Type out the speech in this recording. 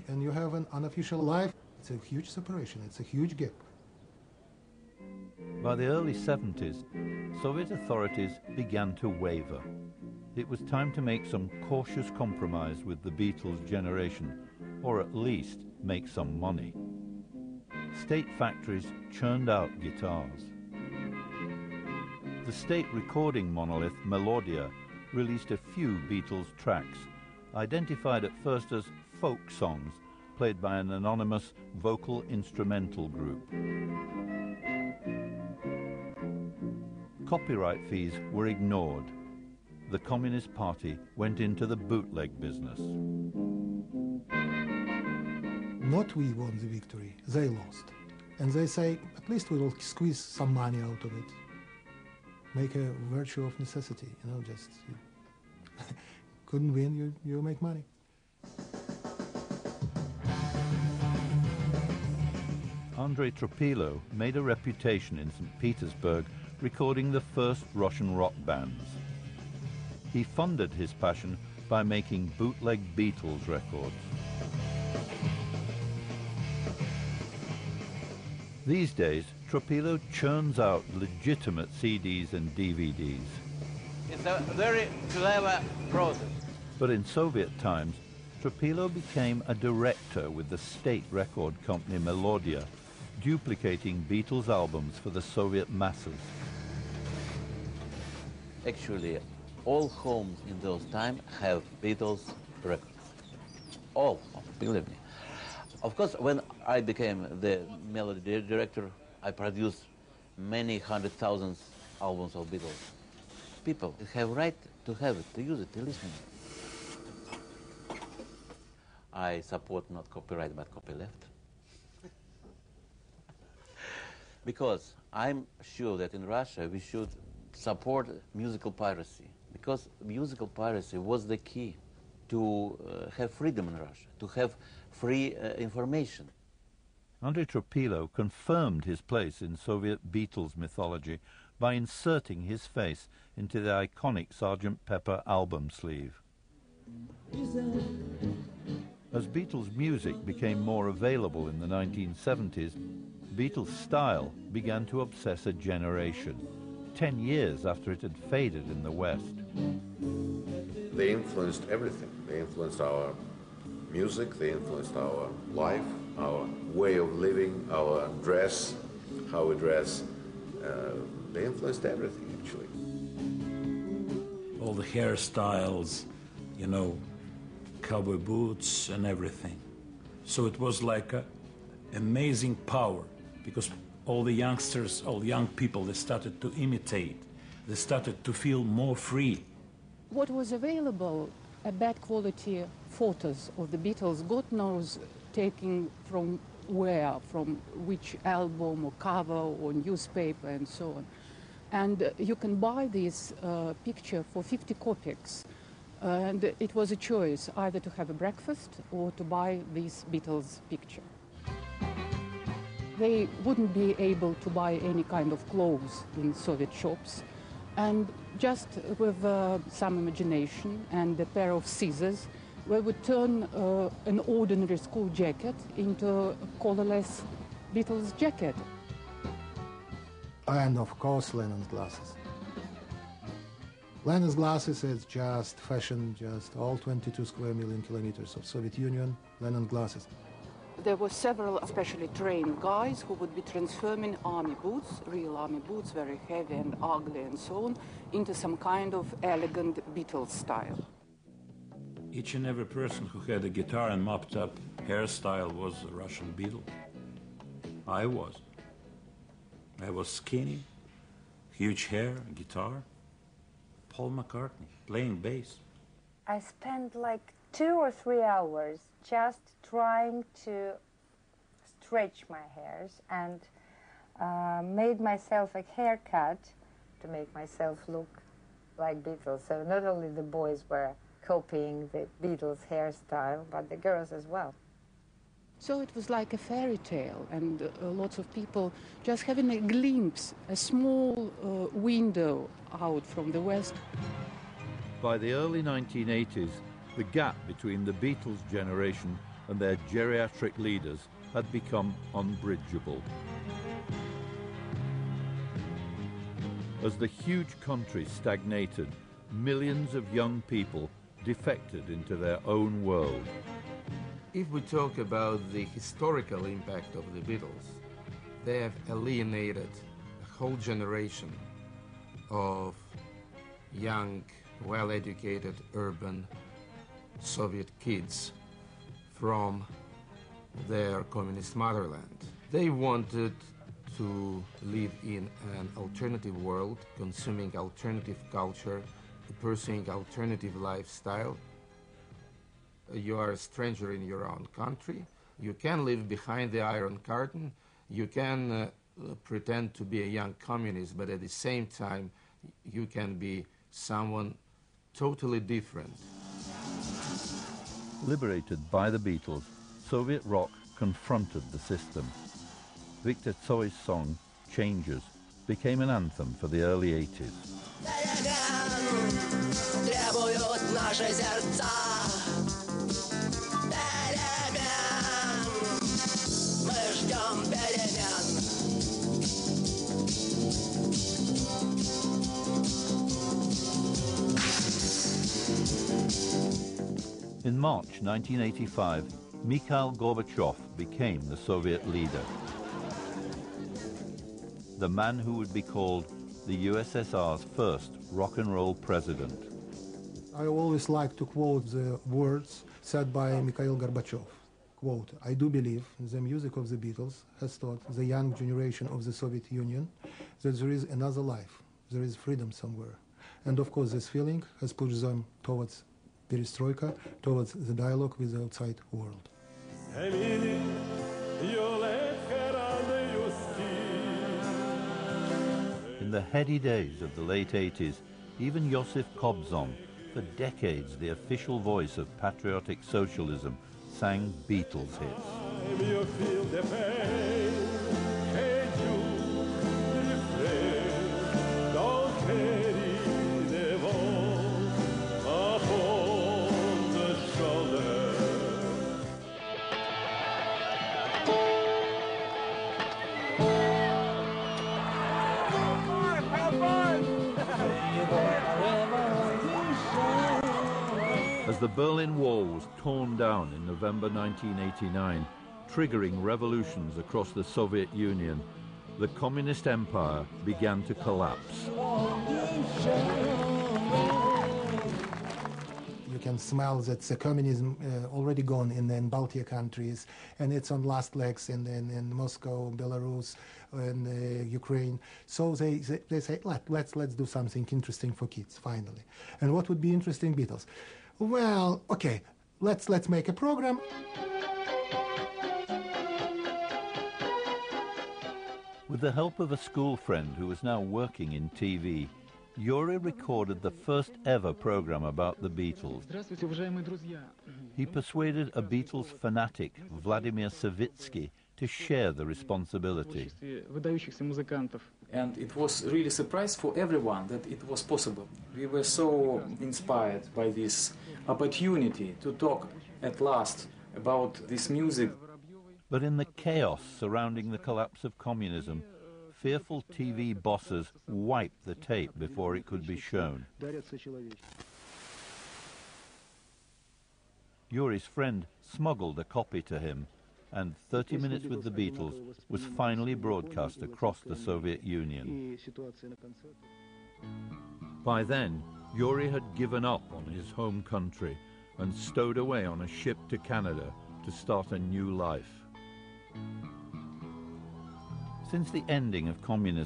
and you have an unofficial life. It's a huge separation, it's a huge gap. By the early 70s, Soviet authorities began to waver. It was time to make some cautious compromise with the Beatles generation, or at least make some money. State factories churned out guitars. The state recording monolith Melodia released a few Beatles tracks, identified at first as folk songs, played by an anonymous vocal instrumental group. Copyright fees were ignored. The Communist Party went into the bootleg business. Not we won the victory, they lost. And they say, at least we will squeeze some money out of it. Make a virtue of necessity, you know, just you couldn't win, you make money. Andrei Tropilo made a reputation in St. Petersburg recording the first Russian rock bands. He funded his passion by making bootleg Beatles records. These days, Tropilo churns out legitimate CDs and DVDs. It's a very clever process. But in Soviet times, Tropilo became a director with the state record company Melodia, duplicating Beatles albums for the Soviet masses. Actually, all homes in those times have Beatles records. All, believe me. Of course, when I became the melody director, I produced many 100,000 albums of Beatles. People have right to have it, to use it, to listen. I support not copyright but copyleft. Because I'm sure that in Russia we should support musical piracy, because musical piracy was the key to have freedom in Russia, to have free information. Andrei Tropilo confirmed his place in Soviet Beatles mythology by inserting his face into the iconic Sgt. Pepper album sleeve. As Beatles music became more available in the 1970s, Beatles style began to obsess a generation, 10 years after it had faded in the West. They influenced everything. They influenced our music, they influenced our life, our way of living, our dress, how we dress. They influenced everything, actually. All the hairstyles, you know, cowboy boots and everything. So it was like an amazing power, because all the youngsters, all the young people, they started to imitate. They started to feel more free. What was available, bad quality photos of the Beatles, God knows taken from where, from which album or cover or newspaper and so on. And you can buy this picture for 50 kopecks. And it was a choice, either to have a breakfast or to buy this Beatles picture. They wouldn't be able to buy any kind of clothes in Soviet shops. And just with some imagination and a pair of scissors, we would turn an ordinary school jacket into a collarless Beatles jacket. And of course, Lennon's glasses. Lennon's glasses is just fashion, just all 22 square million kilometers of Soviet Union, Lennon glasses. There were several especially trained guys who would be transforming army boots, real army boots, very heavy and ugly and so on, into some kind of elegant Beatles style. Each and every person who had a guitar and mopped up hairstyle was a Russian Beatle. I was. I was skinny, huge hair, guitar. Paul McCartney, playing bass. I spent like 2 or 3 hours just trying to stretch my hairs and made myself a haircut to make myself look like Beatles. So not only the boys were copying the Beatles hairstyle, but the girls as well. So it was like a fairy tale, and lots of people just having a glimpse, a small window out from the West. By the early 1980s, the gap between the Beatles generation and their geriatric leaders had become unbridgeable. As the huge country stagnated, millions of young people defected into their own world. If we talk about the historical impact of the Beatles, they have alienated a whole generation of young, well-educated, urban Soviet kids from their communist motherland. They wanted to live in an alternative world, consuming alternative culture, pursuing alternative lifestyle. You are a stranger in your own country. You can live behind the Iron Curtain. You can pretend to be a young communist, but at the same time, you can be someone totally different. Liberated by the Beatles, Soviet rock confronted the system. Victor Tsoi's song, Changes, became an anthem for the early 80s. In March 1985, Mikhail Gorbachev became the Soviet leader. The man who would be called the USSR's first rock and roll president. I always like to quote the words said by Mikhail Gorbachev. Quote, I do believe the music of the Beatles has taught the young generation of the Soviet Union that there is another life, there is freedom somewhere. And of course this feeling has pushed them towards perestroika, towards the dialogue with the outside world. In the heady days of the late 80s, even Joseph Kobzon, for decades the official voice of patriotic socialism, sang Beatles hits. As the Berlin Wall was torn down in November 1989, triggering revolutions across the Soviet Union, the communist empire began to collapse. You can smell that the communism already gone in the Baltic countries, and it's on last legs in Moscow, Belarus, and Ukraine. So they say, let's do something interesting for kids, finally. And what would be interesting, Beatles? Well, okay, let's make a program. With the help of a school friend who was now working in TV, Yuri recorded the first ever program about the Beatles. He persuaded a Beatles fanatic, Vladimir Savitsky, to share the responsibility. And it was really a surprise for everyone that it was possible. We were so inspired by this opportunity to talk at last about this music. But in the chaos surrounding the collapse of communism, fearful TV bosses wiped the tape before it could be shown. Yuri's friend smuggled a copy to him, and 30 Minutes with the Beatles was finally broadcast across the Soviet Union. By then, Yuri had given up on his home country and stowed away on a ship to Canada to start a new life. Since the ending of communism,